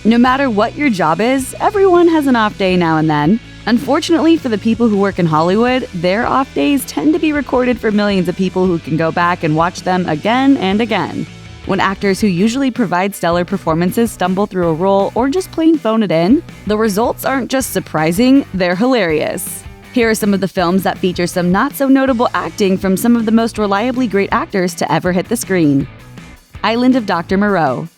No matter what your job is, everyone has an off day now and then. Unfortunately for the people who work in Hollywood, their off days tend to be recorded for millions of people who can go back and watch them again and again. When actors who usually provide stellar performances stumble through a role or just plain phone it in, the results aren't just surprising, they're hilarious. Here are some of the films that feature some not-so-notable acting from some of the most reliably great actors to ever hit the screen. Island of Dr. Moreau.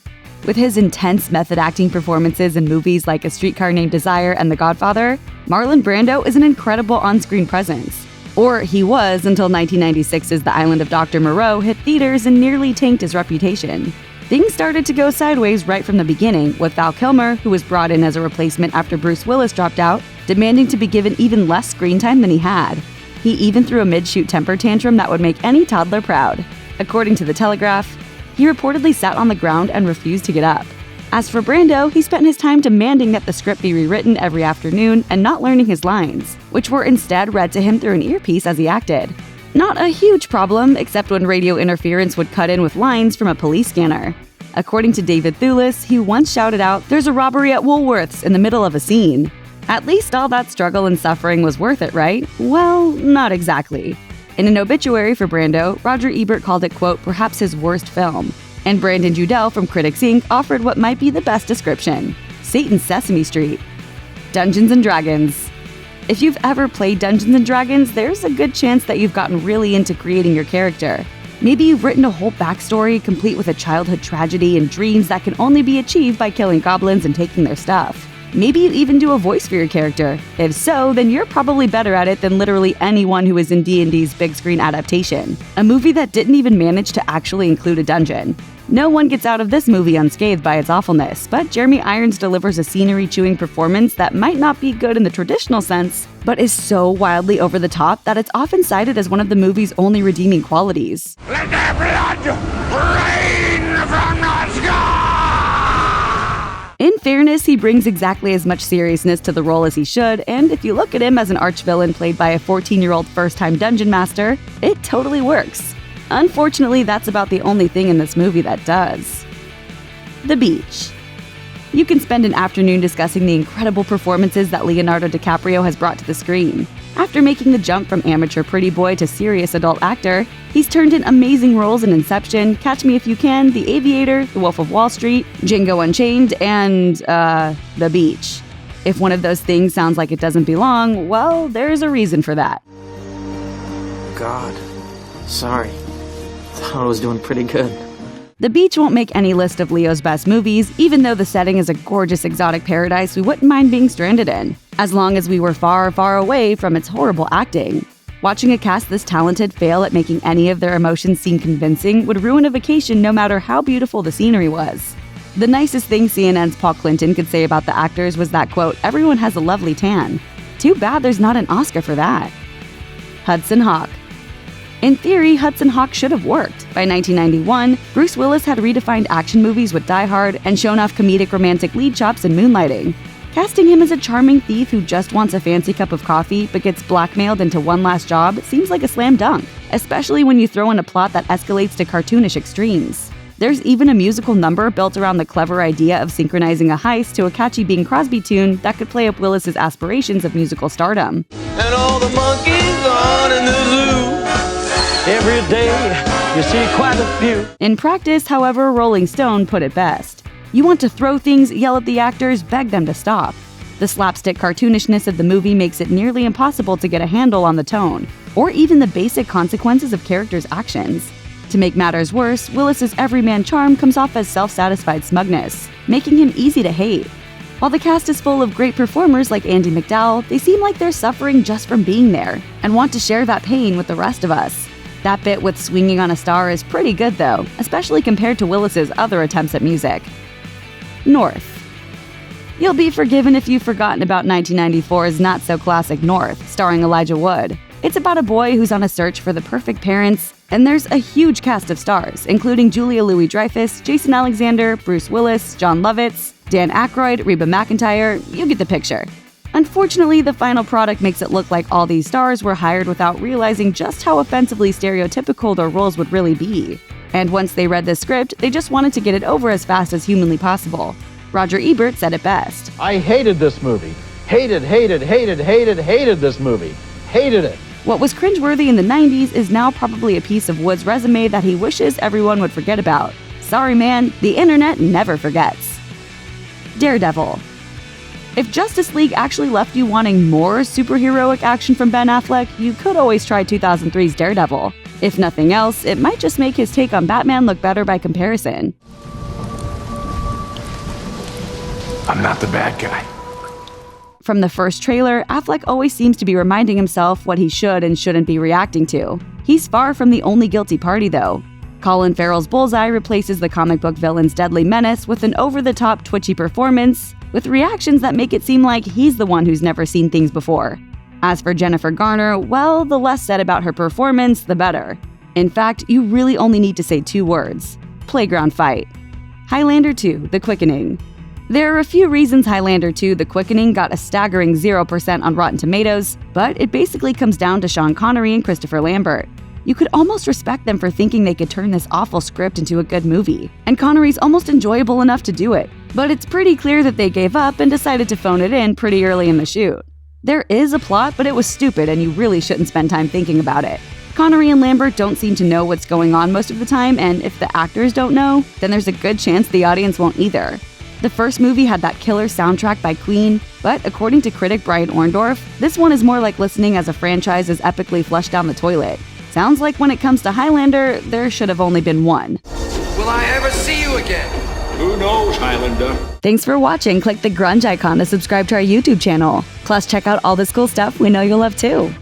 With his intense method acting performances in movies like A Streetcar Named Desire and The Godfather, Marlon Brando is an incredible on-screen presence. Or he was until 1996's The Island of Dr. Moreau hit theaters and nearly tanked his reputation. Things started to go sideways right from the beginning, with Val Kilmer, who was brought in as a replacement after Bruce Willis dropped out, demanding to be given even less screen time than he had. He even threw a mid-shoot temper tantrum that would make any toddler proud. According to The Telegraph, he reportedly sat on the ground and refused to get up. As for Brando, he spent his time demanding that the script be rewritten every afternoon and not learning his lines, which were instead read to him through an earpiece as he acted. Not a huge problem, except when radio interference would cut in with lines from a police scanner. According to David Thewlis, he once shouted out, "There's a robbery at Woolworth's," in the middle of a scene. At least all that struggle and suffering was worth it, right? Well, not exactly. In an obituary for Brando, Roger Ebert called it, quote, perhaps his worst film. And Brandon Judell from Critics Inc. offered what might be the best description: Satan's Sesame Street. Dungeons & Dragons. If you've ever played Dungeons & Dragons, there's a good chance that you've gotten really into creating your character. Maybe you've written a whole backstory complete with a childhood tragedy and dreams that can only be achieved by killing goblins and taking their stuff. Maybe you even do a voice for your character. If so, then you're probably better at it than literally anyone who is in D&D's big screen adaptation, a movie that didn't even manage to actually include a dungeon. No one gets out of this movie unscathed by its awfulness, but Jeremy Irons delivers a scenery-chewing performance that might not be good in the traditional sense, but is so wildly over the top that it's often cited as one of the movie's only redeeming qualities. Let their blood rain from the sky! In fairness, he brings exactly as much seriousness to the role as he should, and if you look at him as an arch-villain played by a 14-year-old first-time dungeon master, it totally works. Unfortunately, that's about the only thing in this movie that does. The Beach. You can spend an afternoon discussing the incredible performances that Leonardo DiCaprio has brought to the screen. After making the jump from amateur pretty boy to serious adult actor, he's turned in amazing roles in Inception, Catch Me If You Can, The Aviator, The Wolf of Wall Street, Django Unchained, and, The Beach. If one of those things sounds like it doesn't belong, well, there's a reason for that. God, sorry. Thought I was doing pretty good. The Beach won't make any list of Leo's best movies, even though the setting is a gorgeous exotic paradise we wouldn't mind being stranded in, as long as we were far, far away from its horrible acting. Watching a cast this talented fail at making any of their emotions seem convincing would ruin a vacation no matter how beautiful the scenery was. The nicest thing CNN's Paul Clinton could say about the actors was that, quote, everyone has a lovely tan. Too bad there's not an Oscar for that. Hudson Hawk. In theory, Hudson Hawk should have worked. By 1991, Bruce Willis had redefined action movies with Die Hard and shown off comedic romantic lead chops in Moonlighting. Casting him as a charming thief who just wants a fancy cup of coffee but gets blackmailed into one last job seems like a slam dunk, especially when you throw in a plot that escalates to cartoonish extremes. There's even a musical number built around the clever idea of synchronizing a heist to a catchy Bing Crosby tune that could play up Willis's aspirations of musical stardom. And all the monkeys on in the zoo. Every day, you see quite a few. In practice, however, Rolling Stone put it best. You want to throw things, yell at the actors, beg them to stop. The slapstick cartoonishness of the movie makes it nearly impossible to get a handle on the tone, or even the basic consequences of characters' actions. To make matters worse, Willis's everyman charm comes off as self-satisfied smugness, making him easy to hate. While the cast is full of great performers like Andie MacDowell, they seem like they're suffering just from being there, and want to share that pain with the rest of us. That bit with swinging on a star is pretty good though, especially compared to Willis's other attempts at music. North. You'll be forgiven if you've forgotten about 1994's not-so-classic North, starring Elijah Wood. It's about a boy who's on a search for the perfect parents, and there's a huge cast of stars, including Julia Louis-Dreyfus, Jason Alexander, Bruce Willis, Jon Lovitz, Dan Aykroyd, Reba McEntire, you get the picture. Unfortunately, the final product makes it look like all these stars were hired without realizing just how offensively stereotypical their roles would really be. And once they read the script, they just wanted to get it over as fast as humanly possible. Roger Ebert said it best. I hated this movie. Hated this movie. Hated it. What was cringeworthy in the 90s is now probably a piece of Wood's resume that he wishes everyone would forget about. Sorry man, the internet never forgets. Daredevil. If Justice League actually left you wanting more superheroic action from Ben Affleck, you could always try 2003's Daredevil. If nothing else, it might just make his take on Batman look better by comparison. I'm not the bad guy. From the first trailer, Affleck always seems to be reminding himself what he should and shouldn't be reacting to. He's far from the only guilty party, though. Colin Farrell's Bullseye replaces the comic book villain's deadly menace with an over-the-top twitchy performance, with reactions that make it seem like he's the one who's never seen things before. As for Jennifer Garner, well, the less said about her performance, the better. In fact, you really only need to say 2 words: playground fight. Highlander II: The Quickening. There are a few reasons Highlander II: The Quickening got a staggering 0% on Rotten Tomatoes, but it basically comes down to Sean Connery and Christopher Lambert. You could almost respect them for thinking they could turn this awful script into a good movie, and Connery's almost enjoyable enough to do it. But it's pretty clear that they gave up and decided to phone it in pretty early in the shoot. There is a plot, but it was stupid and you really shouldn't spend time thinking about it. Connery and Lambert don't seem to know what's going on most of the time, and if the actors don't know, then there's a good chance the audience won't either. The first movie had that killer soundtrack by Queen, but according to critic Brian Orndorff, this one is more like listening as a franchise is epically flushed down the toilet. Sounds like when it comes to Highlander, there should have only been one. Will I ever see you again? Who knows, Highlander? Thanks for watching. Click the grunge icon to subscribe to our YouTube channel. Plus, check out all this cool stuff we know you'll love too.